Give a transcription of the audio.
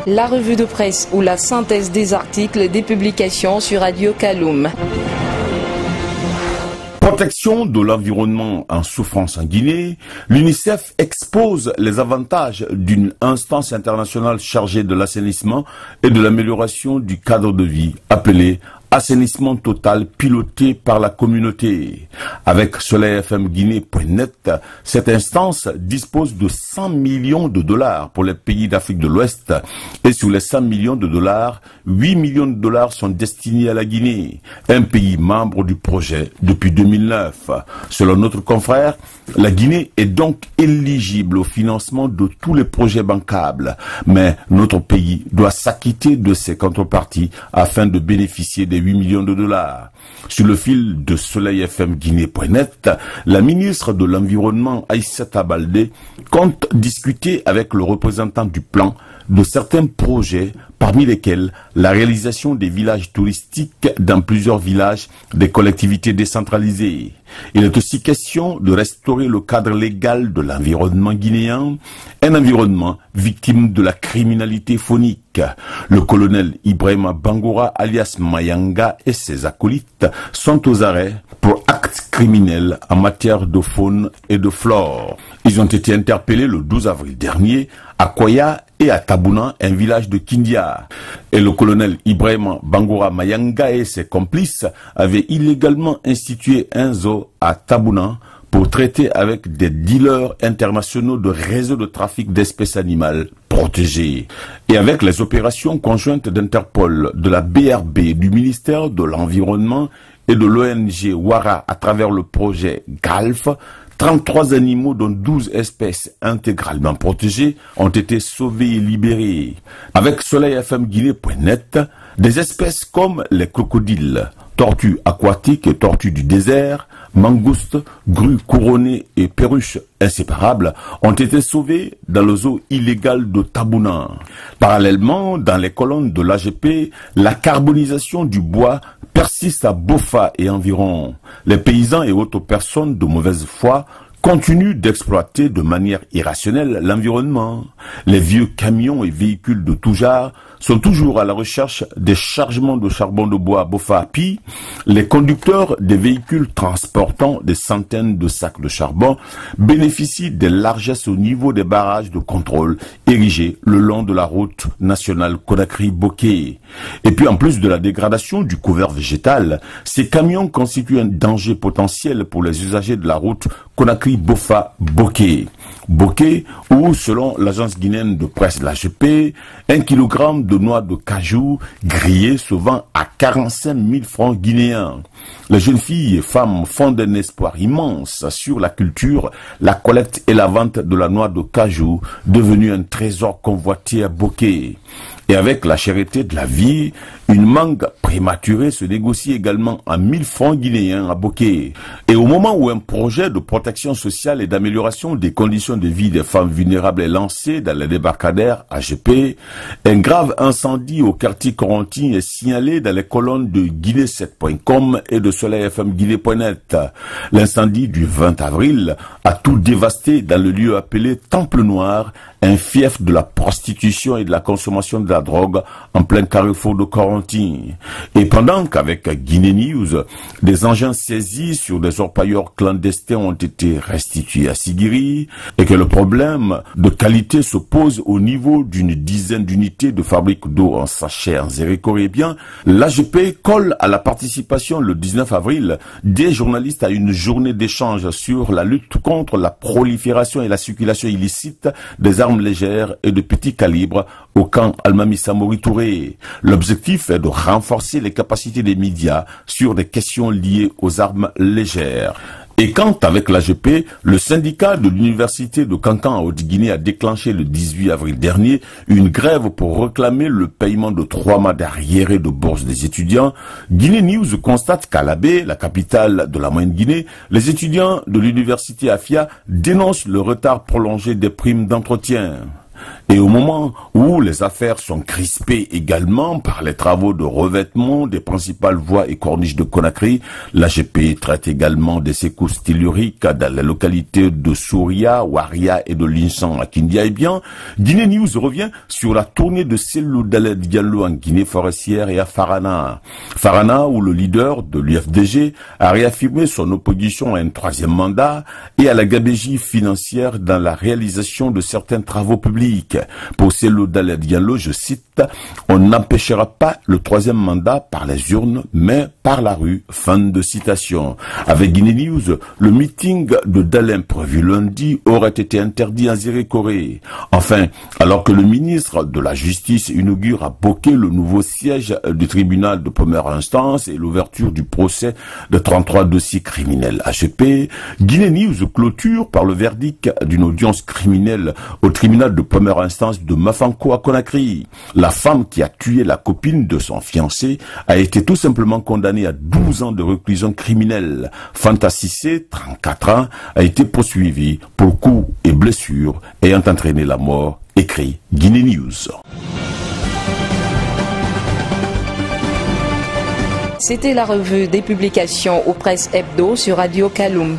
La revue de presse ou la synthèse des articles des publications sur Radio Kaloum. Protection de l'environnement en souffrance en Guinée, l'UNICEF expose les avantages d'une instance internationale chargée de l'assainissement et de l'amélioration du cadre de vie, appelée Assainissement total piloté par la communauté. Avec soleilfmguinée.net, cette instance dispose de 100 millions de dollars pour les pays d'Afrique de l'Ouest et sur les 100 millions de dollars, 8 millions de dollars sont destinés à la Guinée, un pays membre du projet depuis 2009. Selon notre confrère, la Guinée est donc éligible au financement de tous les projets bancables, mais notre pays doit s'acquitter de ses contreparties afin de bénéficier des 8 millions de dollars. Sur le fil de soleilfmguinée.net, la ministre de l'Environnement Aïssata Baldé compte discuter avec le représentant du plan de certains projets, parmi lesquels la réalisation des villages touristiques dans plusieurs villages des collectivités décentralisées. Il est aussi question de restaurer le cadre légal de l'environnement guinéen, un environnement victime de la criminalité phonique. Le colonel Ibrahima Bangoura alias Mayanga et ses acolytes sont aux arrêts pour actes criminels en matière de faune et de flore. Ils ont été interpellés le 12 avril dernier à Koya et à Tabouna, un village de Kindia. Et le colonel Ibrahima Bangoura Mayanga et ses complices avaient illégalement institué un zoo à Tabouna pour traiter avec des dealers internationaux de réseaux de trafic d'espèces animales protégées. Et avec les opérations conjointes d'Interpol, de la BRB, du ministère de l'Environnement et de l'ONG Wara à travers le projet GALF, 33 animaux dont 12 espèces intégralement protégées ont été sauvés et libérés. Avec soleilfmguinée.net, des espèces comme les crocodiles, tortues aquatiques et tortues du désert, mangoustes, grues couronnées et perruches inséparables ont été sauvées dans le zoo illégal de Tabouna. Parallèlement, dans les colonnes de l'AGP, la carbonisation du bois persiste à Bofa et environ. Les paysans et autres personnes de mauvaise foi continuent d'exploiter de manière irrationnelle l'environnement. Les vieux camions et véhicules de tout genre sont toujours à la recherche des chargements de charbon de bois à Bofa-Pi. Les conducteurs des véhicules transportant des centaines de sacs de charbon bénéficient des largesses au niveau des barrages de contrôle érigés le long de la route nationale Conakry-Bokeh. Et puis en plus de la dégradation du couvert végétal, ces camions constituent un danger potentiel pour les usagers de la route Conakry-Bofa-Bokeh. Bokeh, où, selon l'agence guinéenne de presse l'AGP, 1 kg de noix de cajou grillées se vend à 45 000 francs guinéens. Les jeunes filles et femmes font un espoir immense sur la culture, la collecte et la vente de la noix de cajou, devenue un trésor convoité à Bokeh. Et avec la cherté de la vie, une mangue prématurée se négocie également à 1000 francs guinéens à Bokeh. Et au moment où un projet de protection sociale et d'amélioration des conditions de vie des femmes vulnérables est lancé dans les débarcadères AGP, un grave incendie au quartier Corentin est signalé dans les colonnes de Guinée7.com et de soleilfmguinée.net. L'incendie du 20 avril a tout dévasté dans le lieu appelé Temple Noir, un fief de la prostitution et de la consommation de la drogue en plein carrefour de Corentin. Et pendant qu'avec Guinée News, des engins saisis sur des orpailleurs clandestins ont été restitués à Sigiri et que le problème de qualité se pose au niveau d'une dizaine d'unités de fabrique d'eau en sachet en zérécorébien, l'AGP colle à la participation le 19 avril des journalistes à une journée d'échange sur la lutte contre la prolifération et la circulation illicite des armes légères et de petit calibre au camp Almami Samori Touré. L'objectif est de renforcer les capacités des médias sur des questions liées aux armes légères. Et quand, avec l'AGP, le syndicat de l'université de Kankan en Haute-Guinée a déclenché le 18 avril dernier une grève pour réclamer le paiement de 3 mois d'arriérés de bourse des étudiants, Guinée News constate qu'à l'Abbé, la capitale de la Moyenne-Guinée, les étudiants de l'université Afia dénoncent le retard prolongé des primes d'entretien. Et au moment où les affaires sont crispées également par les travaux de revêtement des principales voies et corniches de Conakry, l'AGP traite également des secousses telluriques dans les localités de Souria, Waria et de Linsan à Kindia-Ebian. Guinée News revient sur la tournée de Cellou Dalein Diallo en Guinée forestière et à Farana. Farana, où le leader de l'UFDG a réaffirmé son opposition à un troisième mandat et à la gabegie financière dans la réalisation de certains travaux publics. Pour Cellou Dalein Diallo, je cite, « On n'empêchera pas le troisième mandat par les urnes, mais par la rue ». Fin de citation. Avec Guinée News, le meeting de Dalein prévu lundi aurait été interdit en Zéré-Corée. Enfin, alors que le ministre de la Justice inaugure à Bokeh le nouveau siège du tribunal de première instance et l'ouverture du procès de 33 dossiers criminels AGP, Guinée News clôture par le verdict d'une audience criminelle au tribunal de première instance de Mafanko à Conakry. La femme qui a tué la copine de son fiancé a été tout simplement condamnée à 12 ans de réclusion criminelle. Fanta Cissé, 34 ans, a été poursuivie pour coups et blessures ayant entraîné la mort, écrit Guinée News. C'était la revue des publications aux presses hebdo sur Radio Kaloum.